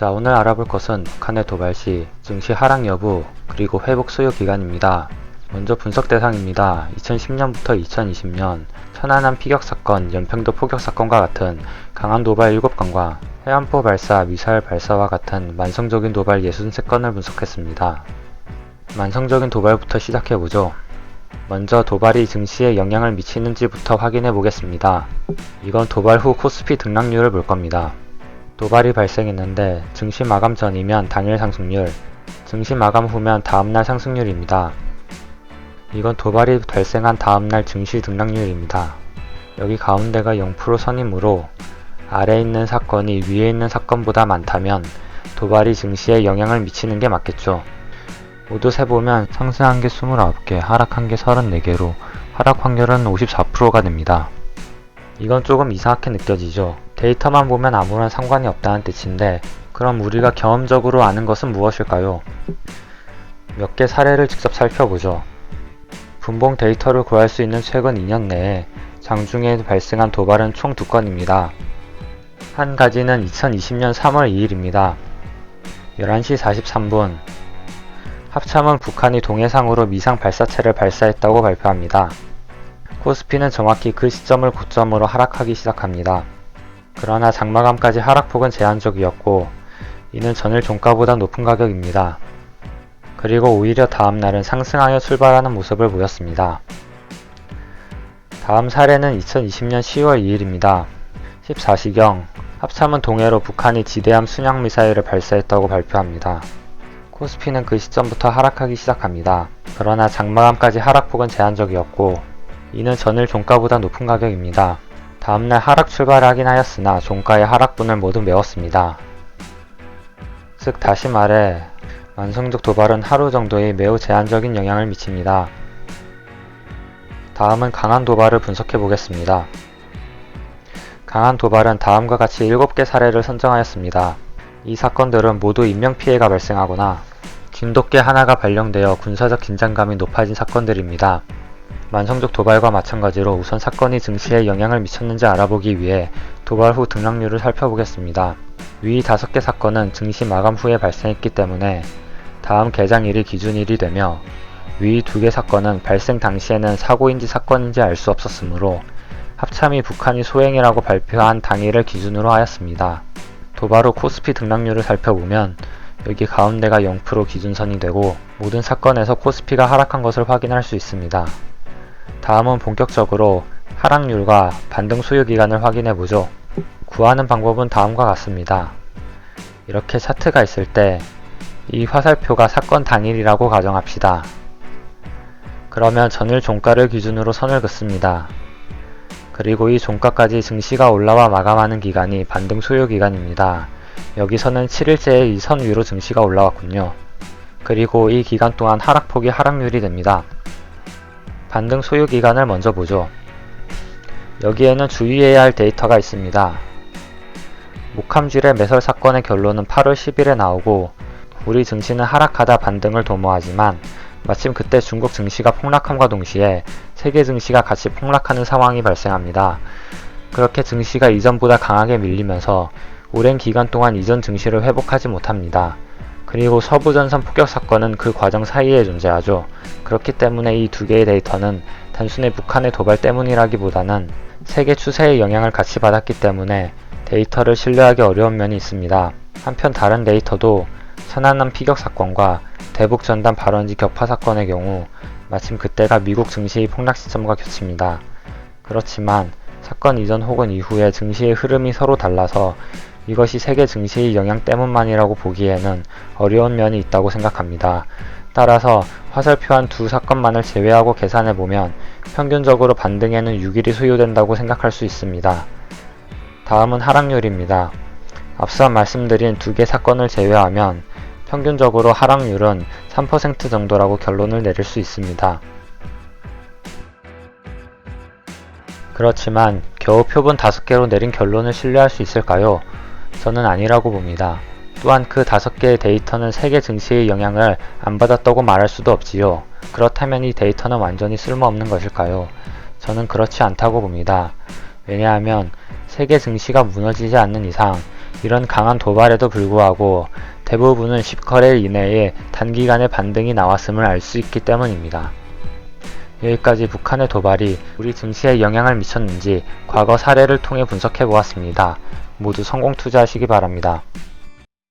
자, 오늘 알아볼 것은 북한의 도발 시 증시 하락 여부 그리고 회복 수요 기간입니다. 먼저 분석 대상입니다. 2010년부터 2020년 천안함 피격 사건, 연평도 포격 사건과 같은 강한 도발 7건과 해안포 발사, 미사일 발사와 같은 만성적인 도발 63건을 분석했습니다. 만성적인 도발부터 시작해보죠. 먼저 도발이 증시에 영향을 미치는지부터 확인해 보겠습니다. 이건 도발 후 코스피 등락률을 볼 겁니다. 도발이 발생했는데 증시 마감 전이면 당일 상승률, 증시 마감 후면 다음날 상승률입니다. 이건 도발이 발생한 다음날 증시 등락률입니다. 여기 가운데가 0% 선이므로 아래에 있는 사건이 위에 있는 사건보다 많다면 도발이 증시에 영향을 미치는 게 맞겠죠. 모두 세보면 상승한 게 29개, 하락한 게 34개로 하락 확률은 54%가 됩니다. 이건 조금 이상하게 느껴지죠. 데이터만 보면 아무런 상관이 없다는 뜻인데 그럼 우리가 경험적으로 아는 것은 무엇일까요? 몇 개 사례를 직접 살펴보죠. 분봉 데이터를 구할 수 있는 최근 2년 내에 장중에 발생한 도발은 총 2건입니다. 한 가지는 2020년 3월 2일입니다. 11시 43분 합참은 북한이 동해상으로 미상 발사체를 발사했다고 발표합니다. 코스피는 정확히 그 시점을 고점으로 하락하기 시작합니다. 그러나 장마감까지 하락폭은 제한적이었고 이는 전일 종가보다 높은 가격입니다. 그리고 오히려 다음날은 상승하여 출발하는 모습을 보였습니다. 다음 사례는 2020년 10월 2일입니다. 14시경 합참은 동해로 북한이 지대함 순항 미사일을 발사했다고 발표합니다. 코스피는 그 시점부터 하락하기 시작합니다. 그러나 장마감까지 하락폭은 제한적이었고 이는 전일 종가보다 높은 가격입니다. 다음날 하락 출발을 하긴 하였으나 종가의 하락분을 모두 메웠습니다. 즉 다시 말해 만성적 도발은 하루 정도의 매우 제한적인 영향을 미칩니다. 다음은 강한 도발을 분석해 보겠습니다. 강한 도발은 다음과 같이 7개 사례를 선정하였습니다. 이 사건들은 모두 인명피해가 발생하거나 진돗개 하나가 발령되어 군사적 긴장감이 높아진 사건들입니다. 만성적 도발과 마찬가지로 우선 사건이 증시에 영향을 미쳤는지 알아보기 위해 도발 후 등락률을 살펴보겠습니다. 위 5개 사건은 증시 마감 후에 발생했기 때문에 다음 개장일이 기준일이 되며 위 2개 사건은 발생 당시에는 사고인지 사건인지 알 수 없었으므로 합참이 북한이 소행이라고 발표한 당일을 기준으로 하였습니다. 도발 후 코스피 등락률을 살펴보면 여기 가운데가 0% 기준선이 되고 모든 사건에서 코스피가 하락한 것을 확인할 수 있습니다. 다음은 본격적으로 하락률과 반등 소요 기간을 확인해보죠. 구하는 방법은 다음과 같습니다. 이렇게 차트가 있을 때 이 화살표가 사건 당일이라고 가정합시다. 그러면 전일 종가를 기준으로 선을 긋습니다. 그리고 이 종가까지 증시가 올라와 마감하는 기간이 반등 소요 기간입니다. 여기서는 7일째에 이 선 위로 증시가 올라왔군요. 그리고 이 기간 동안 하락폭이 하락률이 됩니다. 반등 소요 기간을 먼저 보죠. 여기에는 주의해야 할 데이터가 있습니다. 목함질의 매설 사건의 결론은 8월 10일에 나오고 우리 증시는 하락하다 반등을 도모하지만 마침 그때 중국 증시가 폭락함과 동시에 세계 증시가 같이 폭락하는 상황이 발생합니다. 그렇게 증시가 이전보다 강하게 밀리면서 오랜 기간 동안 이전 증시를 회복하지 못합니다. 그리고 서부전선 폭격 사건은 그 과정 사이에 존재하죠. 그렇기 때문에 이 2개의 데이터는 단순히 북한의 도발 때문이라기보다는 세계 추세의 영향을 같이 받았기 때문에 데이터를 신뢰하기 어려운 면이 있습니다. 한편 다른 데이터도 천안함 피격 사건과 대북 전단 발원지 격파 사건의 경우 마침 그때가 미국 증시의 폭락 시점과 겹칩니다. 그렇지만 사건 이전 혹은 이후에 증시의 흐름이 서로 달라서 이것이 세계 증시의 영향 때문만이라고 보기에는 어려운 면이 있다고 생각합니다. 따라서 화살표한 2 사건만을 제외하고 계산해보면 평균적으로 반등에는 6일이 소요된다고 생각할 수 있습니다. 다음은 하락률입니다. 앞서 말씀드린 2개 사건을 제외하면 평균적으로 하락률은 3% 정도라고 결론을 내릴 수 있습니다. 그렇지만 겨우 표본 5개로 내린 결론을 신뢰할 수 있을까요? 저는 아니라고 봅니다. 또한 그 5개의 데이터는 세계 증시의 영향을 안 받았다고 말할 수도 없지요. 그렇다면 이 데이터는 완전히 쓸모없는 것일까요? 저는 그렇지 않다고 봅니다. 왜냐하면 세계 증시가 무너지지 않는 이상 이런 강한 도발에도 불구하고 대부분은 10거래일 이내에 단기간에 반등이 나왔음을 알 수 있기 때문입니다. 여기까지 북한의 도발이 우리 증시에 영향을 미쳤는지 과거 사례를 통해 분석해 보았습니다. 모두 성공 투자하시기 바랍니다.